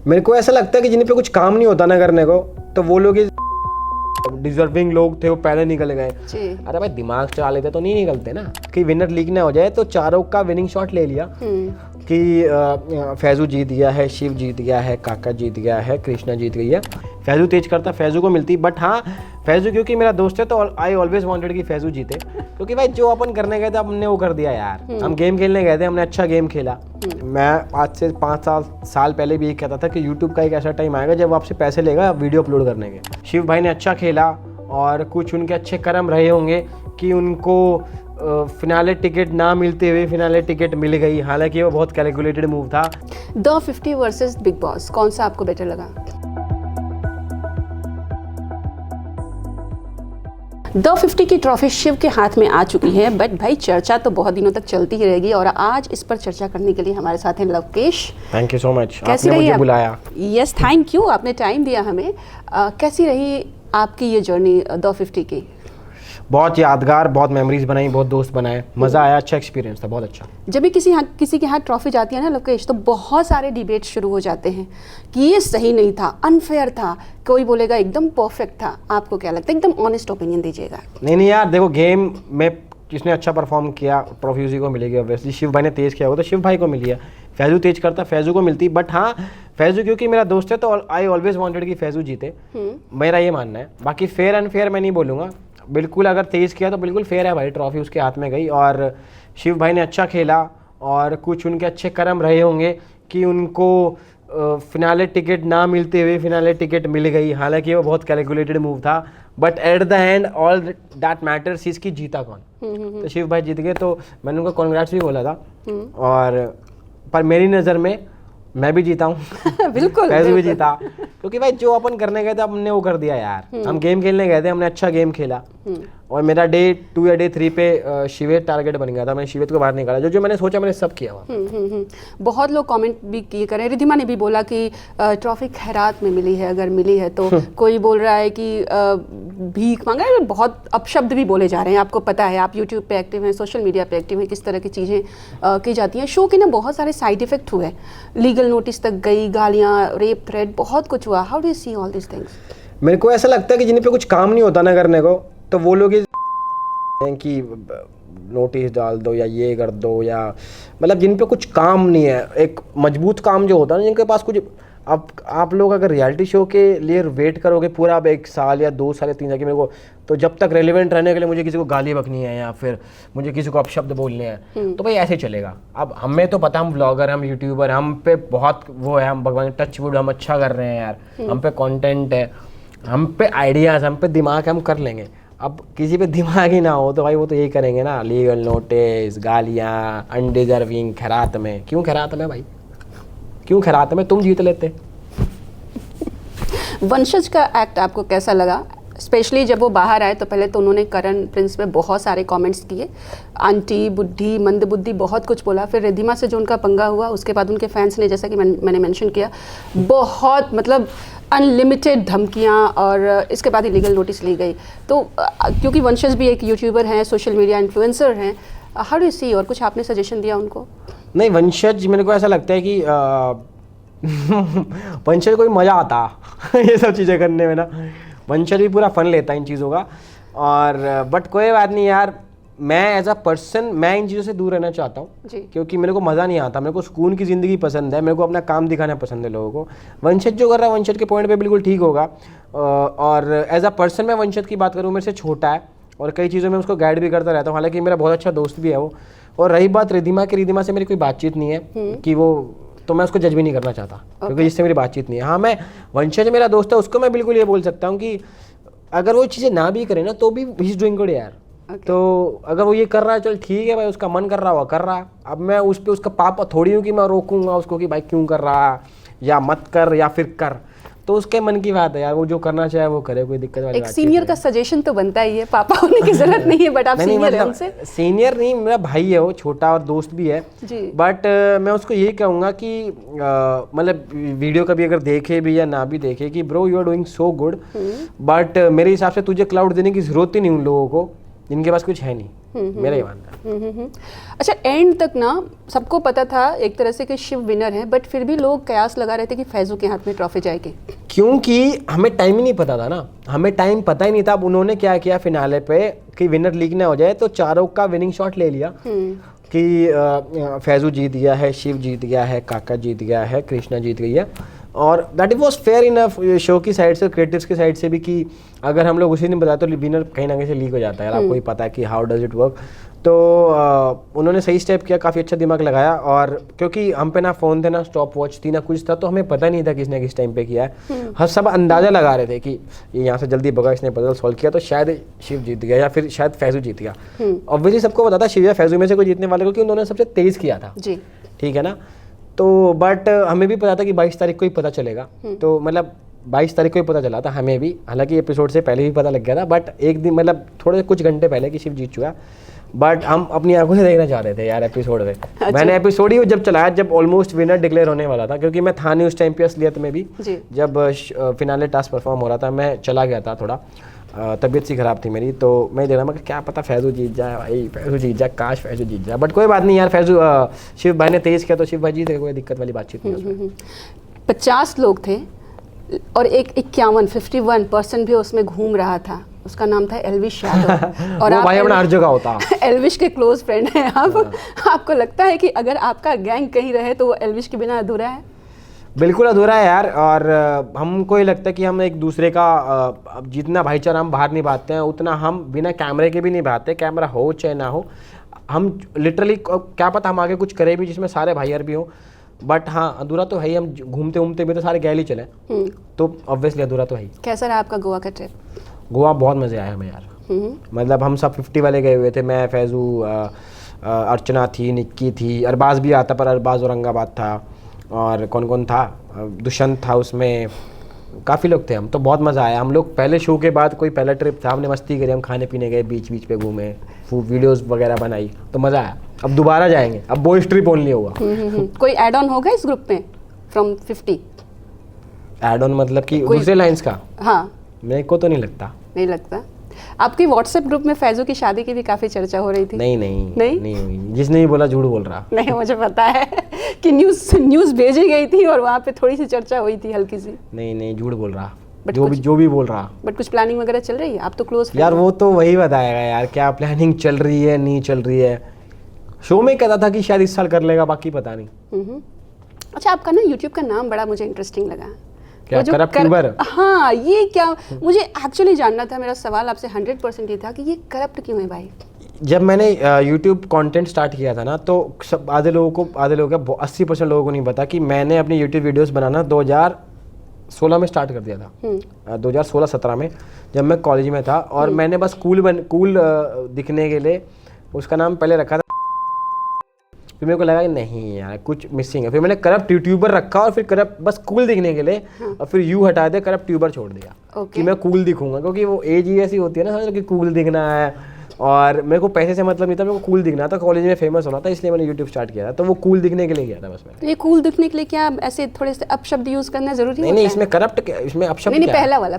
मेरे को ऐसा लगता है कि जिन पे कुछ काम नहीं होता ना करने को, तो वो लोग डिजर्विंग लोग थे वो पहले निकल गए। अरे भाई दिमाग चला लेते तो नहीं निकलते ना, कि विनर लीक ना हो जाए। तो चारों का विनिंग शॉट ले लिया कि फैजू जीत गया है, शिव जीत गया है, काका जीत गया है, कृष्णा जीत गई है। फैजू तेज करता, फैजू को मिलती, बट हाँ फैजू क्योंकि मेरा दोस्त है तो आई ऑलवेज वांटेड कि फैजू जीते, क्योंकि भाई जो अपन करने गए थे हमने वो कर दिया यार। हम गेम खेलने गए थे, हमने अच्छा गेम खेला। मैं आज से 5 साल पहले भी ये कहता था कि यूट्यूब का एक ऐसा टाइम आएगा जब आपसे पैसे लेगा वीडियो अपलोड करने के। शिव भाई ने अच्छा खेला और कुछ उनके अच्छे कर्म रहे होंगे कि उनको फिनाले टिकट ना मिलते हुए फिनाले टिकट मिल गई। हालांकि वो बहुत कैलकुलेटेड मूव था। द 50 वर्सेस बिग बॉस, कौन सा आपको बेटर लगा? द 50 की ट्रॉफी शिव के हाथ में आ चुकी है, बट भाई चर्चा तो बहुत दिनों तक चलती ही रहेगी और आज इस पर चर्चा करने के लिए हमारे साथ हैं Lavkesh. Thank you so much, कैसी आपने रही मुझे बुलाया। यस, थैंक यू, आपने टाइम दिया हमें। कैसी रही आपकी ये जर्नी द 50 की? बहुत यादगार, बहुत मेमोरीज बनाई, बहुत दोस्त बनाए, मज़ा आया, अच्छा एक्सपीरियंस था, बहुत अच्छा। जब भी किसी के हाथ ट्रॉफी जाती है ना लोकेश, तो बहुत सारे डिबेट शुरू हो जाते हैं कि ये सही नहीं था, अनफेयर था, कोई बोलेगा एकदम परफेक्ट था। आपको क्या लगता है? एकदम ऑनेस्ट ओपिनियन दीजिएगा। नहीं यार देखो, गेम में जिसने अच्छा परफॉर्म किया ट्रॉफी उसी को मिलेगी ऑब्वियसली। शिव भाई ने तेज किया होगा तो शिव भाई को मिली है। फैजू तेज करता, फैजू को मिलती, बट हाँ फैजू क्योंकि मेरा दोस्त है तो आई ऑलवेज वांटेड कि फैजू जीते। मेरा ये मानना है। बाकी फेयर अनफेयर मैं नहीं बोलूँगा, बिल्कुल अगर तेज किया तो बिल्कुल फेयर है भाई, ट्रॉफी उसके हाथ में गई। और शिव भाई ने अच्छा खेला और कुछ उनके अच्छे कर्म रहे होंगे कि उनको फिनाले टिकट ना मिलते हुए फिनाले टिकट मिल गई। हालांकि वो बहुत कैलकुलेटेड मूव था, but at the end all that matters is कि जीता कौन। तो शिव भाई जीत गए तो मैंने उनको कॉन्ग्रेट्स भी बोला था। और पर मेरी नज़र में मैं भी जीता हूँ बिल्कुल फैजू भी जीता, क्योंकि भाई जो अपन करने गए थे हमने वो कर दिया यार। हम गेम खेलने गए थे, हमने अच्छा गेम खेला और मेरा डे 2 या डे 3 पे शिवेत टारगेट बन गया था। मैंने शिवेत को बाहर निकाला, जो मैंने सोचा मैंने सब किया हुआ। बहुत लोग कमेंट भी किए कर रहे हैं। रिधिमा ने भी बोला कि ट्रॉफी खैरात में मिली है, अगर मिली है तो। कोई बोल रहा है कि भीख मांगा है। बहुत अपशब्द भी बोले जा रहे हैं, आपको पता है, आप यूट्यूब पे एक्टिव हैं, सोशल मीडिया पे एक्टिव हैं, किस तरह की चीज़ें की जाती हैं। शो के ना बहुत सारे साइड इफेक्ट हुए, लीगल नोटिस तक गई, गालियाँ, रेप थ्रेट, बहुत कुछ हुआ। How do you see all this things? मेरे को ऐसा लगता है कि जिन पे कुछ काम नहीं होता ना करने को, तो वो लोग कि नोटिस डाल दो या ये कर दो, या मतलब जिन पे कुछ काम नहीं है, एक मजबूत काम जो होता है ना, जिनके पास कुछ। अब आप लोग अगर रियलिटी शो के लिए वेट करोगे पूरा अब 1 साल या 2 साल या 3 साल की मेरे को, तो जब तक रेलिवेंट रहने के लिए मुझे किसी को गाली बकनी है या फिर मुझे किसी को अपशब्द बोलने हैं, तो भाई ऐसे चलेगा। अब हमें तो पता, हम व्लॉगर, हम यूट्यूबर, हम पे बहुत वो है, हम भगवान टच वुड, हम अच्छा कर रहे हैं यार, हम पे कंटेंट है, हम पे आइडियाज़, हम पे दिमाग है, हम कर लेंगे। अब किसी पे दिमाग ही ना हो तो भाई वो तो यही करेंगे ना, लीगल नोटिस, गालियाँ, अनडिजर्विंग, खैरात में। क्यों खैरात में भाई, क्यों खैरात में? तुम जीत लेते। वंशज का एक्ट आपको कैसा लगा? स्पेशली जब वो बाहर आए तो पहले तो उन्होंने करण प्रिंस पे बहुत सारे कमेंट्स किए, आंटी, बुद्धि, मंद बुद्धि, बहुत कुछ बोला। फिर रिधिमा से जो उनका पंगा हुआ, उसके बाद उनके फैंस ने, जैसा कि मैंने मेंशन किया, बहुत मतलब अनलिमिटेड धमकियां, और इसके बाद ही लीगल नोटिस ली गई। तो क्योंकि वंशज भी एक यूट्यूबर हैं, सोशल मीडिया इन्फ्लुएंसर हैं, हाउ डू यू सी? और कुछ आपने सजेशन दिया उनको? नहीं, वंशज मेरे को ऐसा लगता है कि वंशज को भी मज़ा आता ये सब चीज़ें करने में ना। वंशज भी पूरा फन लेता है इन चीज़ों का। और बट कोई बात नहीं यार, मैं एज अ पर्सन मैं इन चीज़ों से दूर रहना चाहता हूँ, क्योंकि मेरे को मज़ा नहीं आता। मेरे को सुकून की ज़िंदगी पसंद है, मेरे को अपना काम दिखाना पसंद है लोगों को। वंशज जो कर रहा है वंशज के पॉइंट पे बिल्कुल ठीक होगा। और एज अ पर्सन मैं वंशज की बात करूँ, मेरे से छोटा है और कई चीज़ों में उसको गाइड भी करता रहता हूँ। हालांकि मेरा बहुत अच्छा दोस्त भी है वो। और रही बात रिधिमा की, रिधिमा से मेरी कोई बातचीत नहीं है कि वो, तो मैं उसको जज भी नहीं करना चाहता क्योंकि जिससे मेरी बातचीत नहीं है। हाँ, मैं वंशज मेरा दोस्त है, उसको मैं बिल्कुल ये बोल सकता हूँ कि अगर वो चीज़ें ना भी करे ना तो भी ही इज डूइंग गुड यार। तो अगर वो ये कर रहा है चल ठीक है भाई, उसका मन कर रहा हुआ कर रहा है। अब मैं उस पर उसका पापा थोड़ी हूँ कि मैं रोकूंगा उसको कि भाई क्यों कर रहा है या मत कर या फिर कर। तो उसके मन की बात है यार, वो जो करना चाहे वो करे, कोई दिक्कत वाली एक बात सीनियर का सजेशन तो बनता ही है, पापा होने की जरूरत नहीं है, बट आप सीनियर हैं उनसे। सीनियर नहीं, मेरा भाई है वो, छोटा और दोस्त भी है। बट मैं उसको ये कहूँगा कि मतलब वीडियो कभी अगर देखे भी या ना भी देखे कि bro you are doing so good, but मेरे हिसाब से तुझे क्लाउड देने की जरूरत ही नहीं उन लोगों को, जिनके पास कुछ है नहीं, मेरा ये मानना है। अच्छा, एंड तक ना सबको पता था एक तरह से कि शिव विनर है, बट फिर भी लोग कयास लगा रहे थे कि फैजू के हाथ में ट्रॉफी जाएगी, क्योंकि हमें टाइम ही नहीं पता था ना, हमें टाइम पता ही नहीं था। अब उन्होंने क्या किया फिनाले पे कि विनर लीक ना हो जाए, तो चारों का विनिंग शॉट ले लिया कि फैजू जीत गया है, शिव जीत गया है, काका जीत गया है, कृष्णा जीत गई है। और that was fair enough show की साइड से, क्रिएटिव्स की साइड से भी, कि अगर हम लोग उसी दिन बताए तो विनर कहीं ना कहीं से लीक हो जाता है, आपको ही पता है कि हाउ डज इट वर्क। तो उन्होंने सही स्टेप किया, काफ़ी अच्छा दिमाग लगाया। और क्योंकि हम पे ना फ़ोन थे, ना स्टॉप वॉच थी, ना कुछ था, तो हमें पता नहीं था किसने किस टाइम पे किया है। हम सब अंदाज़ा लगा रहे थे कि ये यहाँ से जल्दी भगा, इसने पजल सॉल्व किया तो शायद शिव जीत गया या फिर शायद फैजू जीत गया। ऑब्वियसली सबको पता था शिव या फैजू में से कोई जीतने वाले, क्योंकि उन्होंने सबसे तेज़ किया था जी, ठीक है ना। तो बट हमें भी पता था कि 22 तारीख को ही पता चलेगा, तो मतलब 22 तारीख को ही पता चला था हमें भी, हालांकि एपिसोड से पहले भी पता लग गया था, बट एक दिन मतलब थोड़े कुछ घंटे पहले कि शिव जीत चुका। बट हम अपनी आंखों से देखना चाह रहे थे यार एपिसोड में। अच्छा। मैंने एपिसोड ही जब चलाया जब ऑलमोस्ट विनर डिक्लेयर होने वाला था, क्योंकि मैं था नहीं उस टाइम पे असलियत में भी, जब फिनाले टास्क परफॉर्म हो रहा था, मैं चला गया था, थोड़ा तबीयत सी खराब थी मेरी, तो मैं देखा मैं क्या पता फैजू जीत जाए भाई, फैजू जीत जाए, काश फैजू जीत जाए, बट कोई बात नहीं यार, फैजू शिव भाई ने तेज किया तो शिव भाई जीत गए, कोई दिक्कत वाली बातचीत नहीं उसमें। 50 लोग थे और एक 51% भी उसमें घूम रहा था, उसका नाम था एल्विश यादव। और वो भाई अपना हर जगह होता एल्विश के क्लोज फ्रेंड हैं आप। आपको लगता है कि अगर आपका गैंग कहीं रहे तो वो एल्विश के बिना अधूरा है? बिल्कुल अधूरा है यार। और हमको ये लगता है कि हम एक दूसरे का जितना भाईचारा हम बाहर निभाते हैं, उतना हम बिना कैमरे के भी निभाते, कैमरा हो चाहे ना हो। हम लिटरली क्या पता हम आगे कुछ करें भी जिसमें सारे भाईयार भी हों, बट हाँ अधूरा तो है ही। हम घूमते घूमते भी तो सारे गैल ही चले, तो ऑब्वियसली अधूरा तो है ही। कैसा रहा आपका गोवा का ट्रिप? गोवा बहुत मज़े आया हमें यार। मतलब हम सब 50 वाले गए हुए थे, मैं, फैजू, अर्चना थी, निक्की थी, अरबाज भी आता, पर अरबाज औरंगाबाद था, और कौन कौन था, दुष्यंत था उसमें, काफ़ी लोग थे हम। तो बहुत मज़ा आया। हम लोग पहले शो के बाद कोई पहला ट्रिप था, हमने मस्ती करी, हम खाने पीने गए, बीच बीच पे घूमे, वीडियोस वगैरह बनाई, तो मज़ा आया। अब दोबारा जाएंगे, अब बॉयज ट्रिप ओनली होगा। कोई ऐड ऑन होगा इस ग्रुप में फ्रॉम 50? ऐड ऑन मतलब कि दूसरे लाइन्स का? हाँ, मेरे को तो नहीं लगता। नहीं लगता। आपकी व्हाट्सएप ग्रुप में फैजू की शादी की भी काफी चर्चा हो रही थी। नहीं हुई। जिसने भी बोला झूठ बोल रहा। नहीं, मुझे पता है कि न्यूज़ भेजी गई थी और वहाँ पे थोड़ी सी चर्चा हुई थी हल्की सी। नहीं झूठ बोल रहा, जो भी बोल रहा। बट कुछ प्लानिंग वगैरह चल रही है? आप तो क्लोज यार वो तो वही बताएगा यार, क्या प्लानिंग चल रही है नहीं चल रही है। शो में कहता था कि शायद इस साल कर लेगा, बाकी पता नहीं। अच्छा, आपका ना यूट्यूब का नाम बड़ा मुझे इंटरेस्टिंग लगा। क्या करप्ट ट्यूबर? हाँ, ये क्या, मुझे एक्चुअली जानना था। मेरा सवाल आपसे 100% ये था कि ये करप्ट क्यों है भाई? जब मैंने YouTube कंटेंट स्टार्ट किया था ना, तो सब आधे लोगों का 80% लोगों को नहीं पता कि मैंने अपनी YouTube वीडियोस बनाना 2016 में स्टार्ट कर दिया था। 2016-17 में जब मैं कॉलेज में था, और मैंने बस कूल दिखने के लिए उसका नाम पहले रखा था। फिर मेरे को लगा कि नहीं यार कुछ मिसिंग है, फिर मैंने करप्ट यूट्यूबर रखा, और फिर करप्ट बस कूल दिखने के लिए, और फिर यू हटा दे, करप्ट ट्यूबर छोड़ दिया कि मैं कूल दिखूंगा, क्योंकि वो एज ही ऐसी होती है ना, समझ कि कूल दिखना है, और मेरे को पैसे से मतलब नहीं था, मेरे को कूल दिखना था, कॉलेज में फेमस होना था, इसलिए मैंने यूट्यूब स्टार्ट किया था। तो वो कूल दिखने के लिए किया था बस मैंने। तो ये कूल दिखने के लिए क्या ऐसे थोड़े से अपशब्द यूज करना जरूरी है? नहीं, इसमें करप्ट, इसमें अपशब्द नहीं, पहला वाला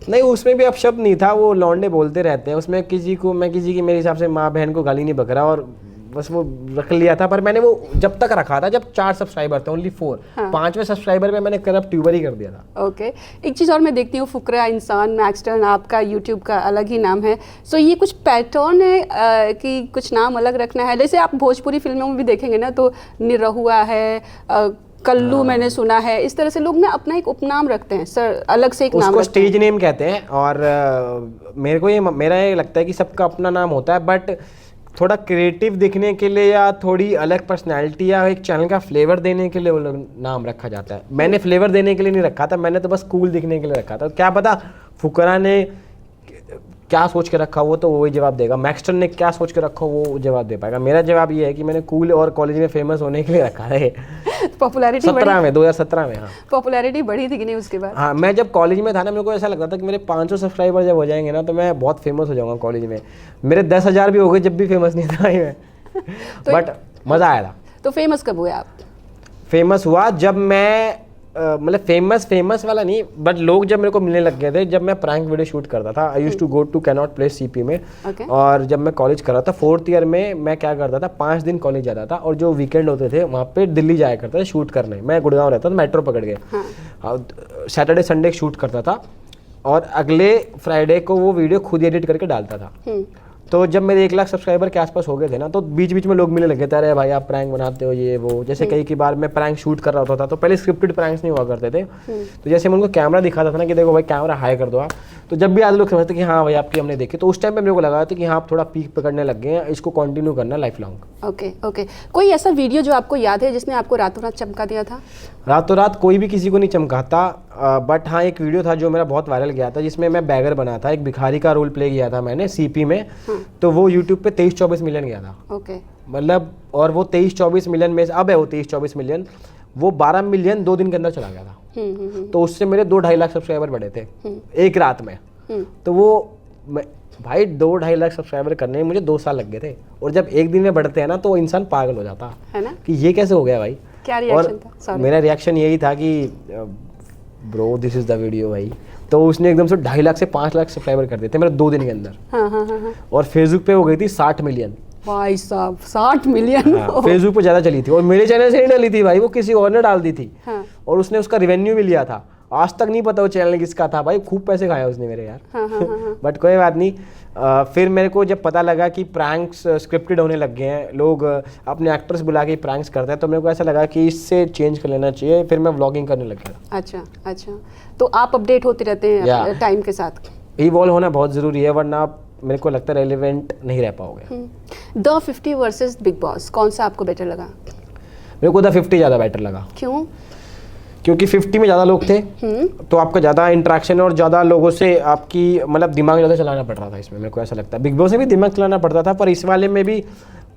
नहीं, उसमें भी अपशब्द नहीं था, वो लौंडे बोलते रहते हैं उसमें। किसी की मेरे हिसाब से माँ बहन को गाली नहीं बक रहा, और बस वो रख लिया था। पर मैंने वो जब तक रखा था जब 4 सब्सक्राइबर थे, ओनली 4। 5वें सब्सक्राइबर में मैंने करप्ट ट्यूबर ही कर दिया था। ओके, एक चीज़ और मैं देखती हूँ, फुकरा इंसान, मैक्सटर्न, आपका यूट्यूब का अलग ही नाम है। सो ये कुछ पैटर्न है कि कुछ नाम अलग रखना है? जैसे आप भोजपुरी फिल्मों में भी देखेंगे ना, तो निरहुआ है, कल्लू मैंने सुना है, इस तरह से लोग ना अपना एक उपनाम रखते हैं सर, अलग से एक नाम, उसको स्टेज नेम कहते हैं। और मेरा ये लगता है कि सबका अपना नाम होता है, बट थोड़ा क्रिएटिव दिखने के लिए या थोड़ी अलग पर्सनैलिटी या एक चैनल का फ्लेवर देने के लिए वो लोग नाम रखा जाता है। मैंने फ्लेवर देने के लिए नहीं रखा था, मैंने तो बस कूल दिखने के लिए रखा था। क्या पता फुकरा ने क्या सोच के रखा, वो तो वही जवाब देगा। मैक्सटन ने क्या सोच के रखा, वो जवाब दे पाएगा। मेरा जवाब ये है कि मैंने कूल और कॉलेज में फेमस होने के लिए रखा है। पॉपुलैरिटी 2017 में। हाँ, पॉपुलैरिटी बढ़ी थी कि नहीं उसके बाद? हाँ, मैं जब कॉलेज में था ना, मेरे को ऐसा लगता था कि मेरे 500 सब्सक्राइबर जब हो जाएंगे ना, तो मैं बहुत फेमस हो जाऊंगा कॉलेज में। मेरे 10,000 भी हो गए जब भी फेमस नहीं था मैं। बट मज़ा आया था। तो फेमस कब हुए आप? फेमस हुआ जब मैं मतलब फेमस वाला नहीं, बट लोग जब मेरे को मिलने लग गए थे जब मैं प्रैंक वीडियो शूट करता था। I used to go to Connaught Place CP में। और जब मैं कॉलेज कर रहा था 4th ईयर में, मैं क्या करता था 5 दिन कॉलेज जाता था और जो वीकेंड होते थे वहाँ पे दिल्ली जाया करता था शूट करने। मैं गुड़गांव रहता था, मेट्रो पकड़ के सैटरडे संडे शूट करता था और अगले फ्राइडे को वो वीडियो खुद एडिट करके डालता था। तो जब मेरे 1 लाख सब्सक्राइबर के आसपास हो गए थे ना, तो बीच बीच में लोग मिलने लगे थे, अरे भाई आप प्रैंक बनाते हो ये वो। जैसे कई बार मैं प्रैंक शूट कर रहा होता था, तो पहले स्क्रिप्टेड प्रैंक्स नहीं हुआ करते थे। तो जैसे मैं उनको कैमरा दिखाता था ना कि देखो भाई कैमरा हाई कर दो आप, तो जब भी आज लोग समझते कि हाँ भाई आपकी हमने देखी, तो उस टाइम पे मेरे को लगा था कि हाँ आप थोड़ा पीक पकड़ने लग गए हैं, इसको कंटिन्यू करना लाइफ लॉन्ग। ओके। कोई ऐसा वीडियो जो आपको याद है जिसने आपको रातों रात चमका दिया था? रातों रात कोई भी किसी को नहीं चमकाता, बट हाँ एक वीडियो था जो मेरा बहुत वायरल गया था, जिसमें मैं बैगर बना था, एक भिखारी का रोल प्ले किया था मैंने सीपी में। तो वो यूट्यूब पे 23-24 मिलियन गया था। ओके। मतलब और वो 23-24 मिलियन में अब है वो 23-24 मिलियन, वो 12 मिलियन 2 दिन के अंदर चला गया था। तो उससे मेरे 2-2.5 लाख सब्सक्राइबर बढ़े थे एक रात में। तो वो भाई 2-2.5 लाख सब्सक्राइबर करने में मुझे 2 साल लग गए थे। और जब एक दिन में बढ़ते हैं ना तो इंसान पागल हो जाता है ना कि ये कैसे हो गया भाई। क्या रिएक्शन था? मेरा रिएक्शन यही था कि bro this is the video भाई। तो उसने एकदम से 2.5 लाख से 5 लाख सब्सक्राइबर कर दिए थे मेरे 2 दिन के अंदर। और फेसबुक पे हो गई थी 60 मिलियन। भाई साहब 60 मिलियन। फेसबुक पे ज्यादा चली थी और मेरे चैनल से नहीं डाली थी भाई, वो किसी और ने डाल दी थी। और उसने उसका रेवेन्यू भी लिया था। आज तक नहीं पता वो चैनल किसका था भाई, खूब पैसे खाया उसने मेरे यार। बट कोई बात नहीं। फिर मेरे को जब पता लगा कि प्रैंक्स स्क्रिप्टेड होने लग गए हैं, लोग अपने एक्टर्स बुला के प्रैंक्स करते हैं, तो मेरे को ऐसा लगा कि इससे चेंज कर लेना चाहिए। फिर मैं व्लॉगिंग करने लग गया। अच्छा। तो आप अपडेट होते रहते हैं टाइम के साथ? इवॉल्व होना बहुत ज़रूरी है, वरना आप मेरे को लगता है रेलिवेंट नहीं रह पाओगे। द 50 वर्सेस बिग बॉस, कौन सा आपको बेटर लगा? मेरे को द 50 ज़्यादा बेटर लगा। क्यों? क्योंकि 50 में ज़्यादा लोग थे, तो आपका ज़्यादा इंटरेक्शन और ज़्यादा लोगों से आपकी मतलब दिमाग ज़्यादा चलाना पड़ रहा था इसमें। मेरे को ऐसा लगता है बिग बॉस में भी दिमाग चलाना पड़ता था, पर इस वाले में भी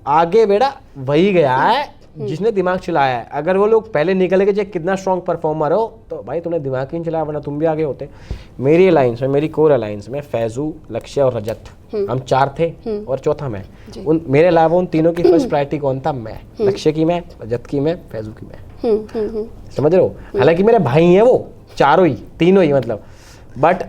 आगे बेटा वही गया है जिसने दिमाग चलाया है। अगर वो लोग पहले निकल गए, चाहे कितना स्ट्रॉन्ग परफॉर्मर हो, तो भाई तुमने दिमाग ही नहीं चलाया, वरना तुम भी आगे होते। मेरी अलायंस में, मेरी कोर अलायंस में फैजू, लक्ष्य और रजत, हम 4 थे और चौथा मैं। उन मेरे अलावा उन तीनों की फर्स्ट प्रायोरिटी कौन था? मैं। लक्ष्य की मैं, रजत की मैं, फैजू की मैं। समझ रहे हो? हालांकि मेरे भाई हैं वो चारों ही, तीनों ही मतलब, बट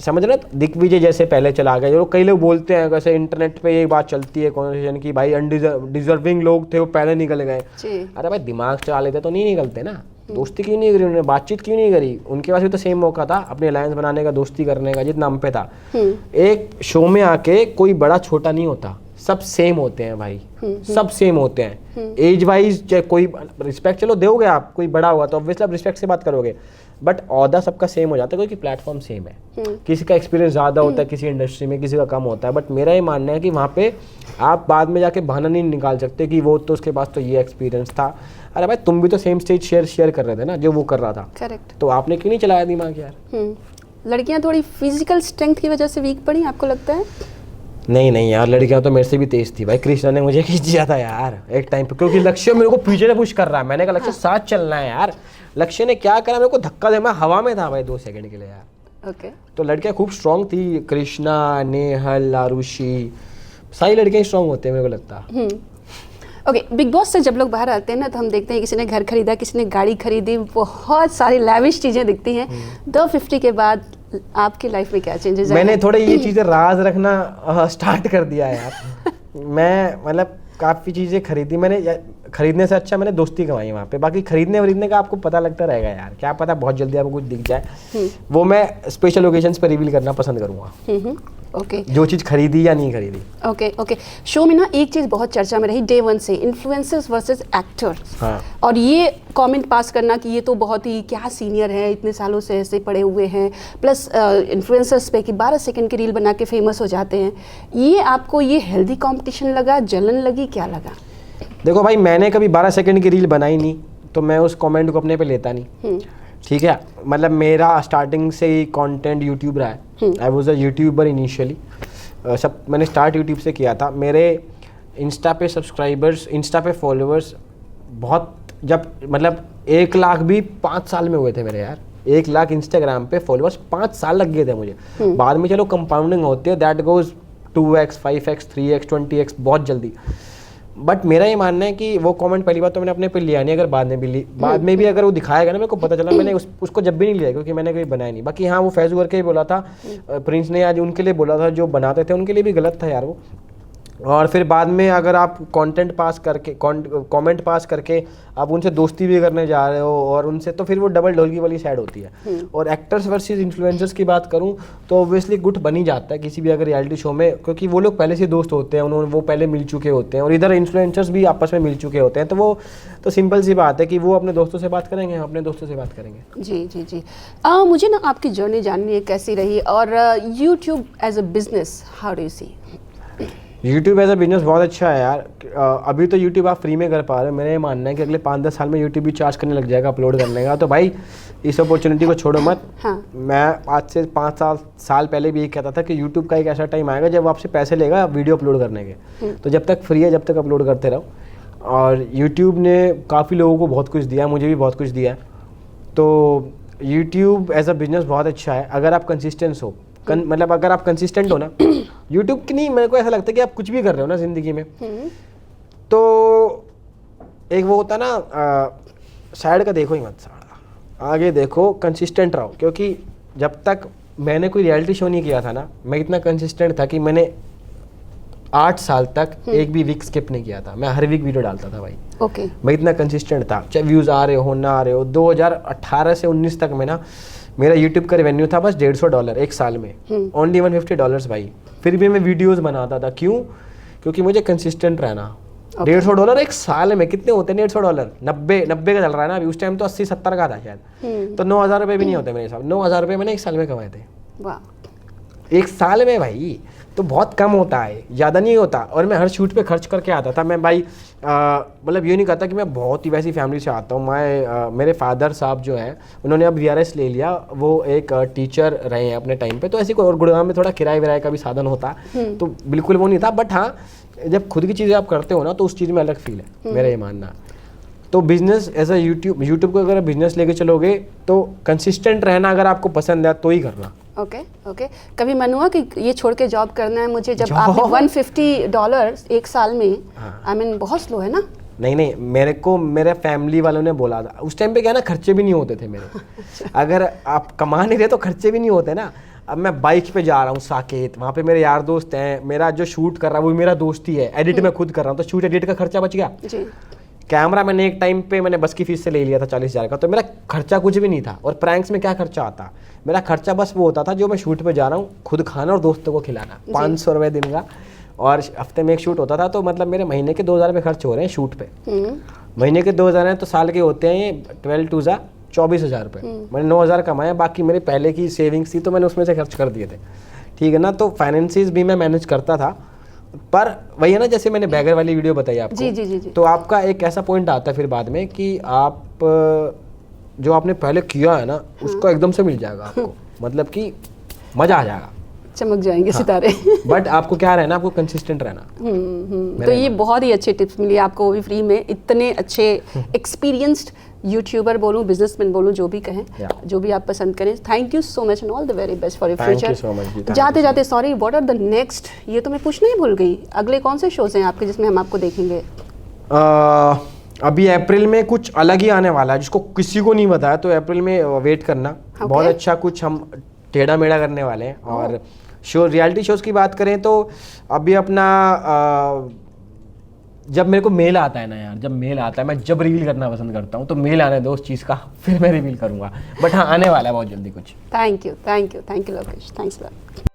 समझ रहे हो? दिग्विजय जैसे पहले चला गए। जो कई लोग बोलते हैं, वैसे इंटरनेट पे ये बात चलती है कॉन्वर्सेशन की, भाई डिजर्विंग लोग थे वो पहले निकल गए। अरे भाई दिमाग चला लेते तो नहीं निकलते ना। दोस्ती क्यों नहीं करी उन्होंने? बातचीत क्यों नहीं करी? उनके पास भी तो सेम मौका था अपनी अलायंस बनाने का, दोस्ती करने का, जितना हम पे था। एक शो में आके कोई बड़ा छोटा नहीं होता, सब सेम होते हैं भाई, सब सेम होते हैं। एज वाइज कोई रिस्पेक्ट चलो दोगे आप, कोई बड़ा हुआ तो ऑब्वियसली आप रिस्पेक्ट से बात करोगे, बट औहदा सबका सेम हो जाता है क्योंकि प्लेटफॉर्म सेम है। किसी का एक्सपीरियंस ज़्यादा होता है किसी इंडस्ट्री में, किसी का कम होता है। बट मेरा ये मानना है कि वहाँ पे आप बाद में जाके बहाना नहीं निकाल सकते कि वो तो उसके पास तो ये एक्सपीरियंस था। अरे भाई तुम भी तो सेम स्टेज शेयर कर रहे थे ना जो वो कर रहा था। करेक्ट। तो आपने क्यों नहीं चलाया दिमाग यार? लड़कियाँ थोड़ी फिजिकल स्ट्रेंथ की वजह से वीक पड़ी आपको लगता है? नहीं यार, लड़कियां तो मेरे से भी तेज थी भाई। कृष्णा ने मुझे खींच दिया था यार एक टाइम पे, क्योंकि लक्ष्य मेरे को पीछे से पुश कर रहा है। मैंने कहा लक्ष्य साथ चलना है यार। लक्ष्य ने क्या करा, मेरे को धक्का दे, मैं हवा में था भाई 2 सेकंड के लिए यार। ओके। तो लड़कियां खूब स्ट्रांग थी, कृष्णा, नेहल, आरुषि, सारी लड़कियां स्ट्रांग होते हैं मेरे को लगता है। ओके, बिग बॉस से जब लोग बाहर आते हैं ना, तो हम देखते हैं किसी ने घर खरीदा, किसी ने गाड़ी खरीदी, बहुत सारी लैविश चीज़ें दिखती हैं। द 50 के बाद आपकी लाइफ में क्या चेंजेस आए? मैंने थोड़े ये चीज़ें राज रखना स्टार्ट कर दिया है यार। मैं मतलब काफ़ी चीज़ें खरीदी मैंने, खरीदने से अच्छा मैंने दोस्ती कमाई वहाँ पे। बाकी खरीदने का आपको पता लगता रहेगा यार, क्या पता बहुत जल्दी आपको कुछ दिख जाए। वो मैं स्पेशल ओकेजन्स पे रिवील करना पसंद करूँगा। ओके। जो चीज़ खरीदी या नहीं खरीदी। ओके। शो में ना एक चीज़ बहुत चर्चा में रही डे 1 से, इन्फ्लुएंसर्स वर्सेस एक्टर्स। हाँ। और ये कमेंट पास करना कि ये तो बहुत ही क्या सीनियर है, इतने सालों से ऐसे पड़े हुए हैं, प्लस इन्फ्लुएंसर्स पे कि 12 सेकंड की रील बना के फेमस हो जाते हैं। ये आपको ये हेल्दी कंपटीशन लगा, जलन लगी, क्या लगा? देखो भाई, मैंने कभी 12 सेकंड की रील बनाई नहीं, तो मैं उस कमेंट को अपने पे लेता नहीं। ठीक है, मतलब मेरा स्टार्टिंग से ही कंटेंट यूट्यूब रहा है। I was a YouTuber initially. सब मैंने स्टार्ट यूट्यूब से किया था। मेरे इंस्टा पे सब्सक्राइबर्स, इंस्टा पे फॉलोअर्स बहुत, जब मतलब 1 लाख भी 5 साल में हुए थे मेरे यार। 1 लाख इंस्टाग्राम पे फॉलोअर्स 5 साल लग गए थे मुझे। बाद में चलो कंपाउंडिंग होती है, that goes 2x 5x 3x 20x बहुत जल्दी। बट मेरा ये मानना है कि वो कमेंट पहली बात तो मैंने अपने पे लिया नहीं, अगर बाद में भी ली, बाद में भी अगर वो दिखाएगा ना मेरे को पता चला, मैंने उसको जब भी नहीं लिया क्योंकि मैंने कभी बनाया नहीं। बाकी हाँ वो फैज़ करके ही बोला था, प्रिंस ने आज उनके लिए बोला था जो बनाते थे उनके लिए भी गलत था यार वो। और फिर बाद में अगर आप कंटेंट पास करके कमेंट पास करके आप उनसे दोस्ती भी करने जा रहे हो और उनसे, तो फिर वो डबल ढोलकी वाली साइड होती है। और एक्टर्स वर्सेस इन्फ्लुएंसर्स की बात करूं तो ऑब्वियसली गुट बन ही जाता है किसी भी अगर रियलिटी शो में, क्योंकि वो लोग पहले से दोस्त होते हैं, उन्होंने वो पहले मिल चुके होते हैं और इधर इन्फ्लुएंसर्स भी आपस में मिल चुके होते हैं, तो वो तो सिंपल सी बात है कि वो अपने दोस्तों से बात करेंगे, हम अपने दोस्तों से बात करेंगे। जी जी जी। मुझे ना आपकी जर्नी जाननी है कैसी रही, और YouTube as a business how do you see? YouTube as a business बहुत अच्छा है यार। अभी तो यूट्यूब आप फ्री में कर पा रहे हो, मेरा ये मानना है कि अगले 5-10 साल में यूट्यूब भी चार्ज करने लग जाएगा अपलोड करने का। तो भाई इस अपॉर्चुनिटी को छोड़ो मत। हाँ। मैं आज से 5 साल पहले भी ये कहता था कि यूट्यूब का एक ऐसा टाइम आएगा जब आपसे पैसे लेगा वीडियो अपलोड करने के। तो जब तक फ्री है जब तक अपलोड करते रहो। और यूट्यूब ने काफ़ी लोगों को बहुत कुछ दिया है, मुझे भी बहुत कुछ दिया है। तो यूट्यूब एज अ बिजनेस बहुत अच्छा है अगर आप कंसिस्टेंस हो। मतलब अगर आप कंसिस्टेंट हो ना, यूट्यूब की नहीं, मेरे को ऐसा लगता है कि आप कुछ भी कर रहे हो ना ज़िंदगी में, तो एक वो होता है ना, साइड का देखो ही मत, साड़ा आगे देखो, कंसिस्टेंट रहो। क्योंकि जब तक मैंने कोई रियलिटी शो नहीं किया था ना, मैं इतना कंसिस्टेंट था कि मैंने 8 साल तक एक भी वीक स्किप नहीं किया था। मैं हर वीक वीडियो डालता था भाई। ओके। मैं इतना कंसिस्टेंट था, चाहे व्यूज़ आ रहे हो ना आ रहे हो। 2018 से 19 तक में ना मेरा यूट्यूब का रेवेन्यू था बस $150 एक साल में, ओनली $150 भाई। फिर भी मैं वीडियोस बनाता था। क्यों? क्योंकि मुझे कंसिस्टेंट रहना। $150 एक साल में कितने होते हैं? $150 90 का चल रहा है ना अभी, उस टाइम तो 80-70 का था शायद। तो 9,000 रुपये भी नहीं होते मेरे हिसाब। 9,000 रुपये मैंने एक साल में कमाए थे। वाह। एक साल में भाई, तो बहुत कम होता है, ज़्यादा नहीं होता। और मैं हर शूट पे खर्च करके आता था। मैं भाई मतलब ये नहीं कहता कि मैं बहुत ही वैसी फैमिली से आता हूँ। मैं मेरे फादर साहब जो हैं उन्होंने अब VRS ले लिया, वो एक टीचर रहे हैं अपने टाइम पे। तो ऐसी कोई, और गुड़गांव में थोड़ा किराए विराए का भी साधन होता, तो बिल्कुल वो नहीं था। बट हाँ, जब खुद की चीज़ें आप करते हो ना तो उस चीज़ में अलग फील है, मेरा ये मानना। तो बिजनेस एज अ यूट्यूब को अगर बिजनेस लेके चलोगे तो कंसिस्टेंट रहना अगर आपको पसंद है तो ही करना। Okay okay. कभी मन हुआ कि ये छोड़ के जॉब करना है मुझे, जब आपने $150 एक साल में, आई मीन बहुत स्लो है ना? नहीं, मेरे को मेरे फैमिली वालों ने बोला था उस टाइम पे, क्या ना, खर्चे भी नहीं होते थे मेरे। अगर आप कमा नहीं रहे तो खर्चे भी नहीं होते ना। अब मैं बाइक पे जा रहा हूँ साकेत, वहाँ पे मेरे यार दोस्त हैं, मेरा जो शूट कर रहा है वो भी मेरा दोस्त ही है, एडिट मैं खुद कर रहा हूँ, तो शूट एडिट का खर्चा बच गया जी। कैमरा मैंने एक टाइम पे मैंने बस की फीस से ले लिया था 40,000 का, तो मेरा खर्चा कुछ भी नहीं था। और प्रैंक्स में क्या खर्चा आता? मेरा खर्चा बस वो होता था जो मैं शूट पे जा रहा हूँ खुद खाना और दोस्तों को खिलाना, 500 रुपये दिन का। और हफ्ते में एक शूट होता था, तो मतलब मेरे महीने के 2,000 रुपये खर्च हो रहे हैं शूट पे। महीने के 2,000 हैं तो साल के होते हैं 12 24,000 रुपये। मैंने 9,000 कमाए, बाकी मेरे पहले की सेविंग्स थी तो मैंने उसमें से खर्च कर दिए थे। ठीक है ना? तो फाइनेंसिस भी मैं मैनेज करता था। पर वही है ना, जैसे मैंने बैगर वाली वीडियो बताई आपको, जी जी जी जी। तो आपका एक ऐसा पॉइंट आता है फिर बाद में कि आप जो आपने पहले किया है ना उसको एकदम से मिल जाएगा आपको, मतलब कि मजा आ जाएगा, चमक जाएंगे सितारे। बट आपको क्या रहना, आपको कंसिस्टेंट रहना। तो ये बहुत ही अच्छे टिप्स मिली आपको, वो भी फ्री में। इतने अच्छे एक्सपीरियंस्ड यूट्यूबर बोलूँ, बिजनेसमैन बोलूँ, जो भी कहें, जो भी आप पसंद करें। Thank you so much and all the very best for your future. जाते जाते sorry, what are the next, ये तो मैं पूछना ही भूल गई, अगले कौन से शोज हैं आपके जिसमें हम आपको देखेंगे? अभी अप्रैल में कुछ अलग ही आने वाला है जिसको किसी को नहीं बताया, तो अप्रैल में वेट करना। बहुत अच्छा कुछ हम टेढ़ा मेढ़ा करने वाले हैं। और शो, रियलिटी शोज़ की बात करें तो अभी अपना जब मेरे को मेल आता है ना यार, जब मेल आता है, मैं जब रिवील करना पसंद करता हूँ, तो मेल आने दो उस चीज़ का, फिर मैं रिवील करूँगा। बट हाँ, आने वाला है बहुत जल्दी कुछ। Thank you Lokesh, thanks lot.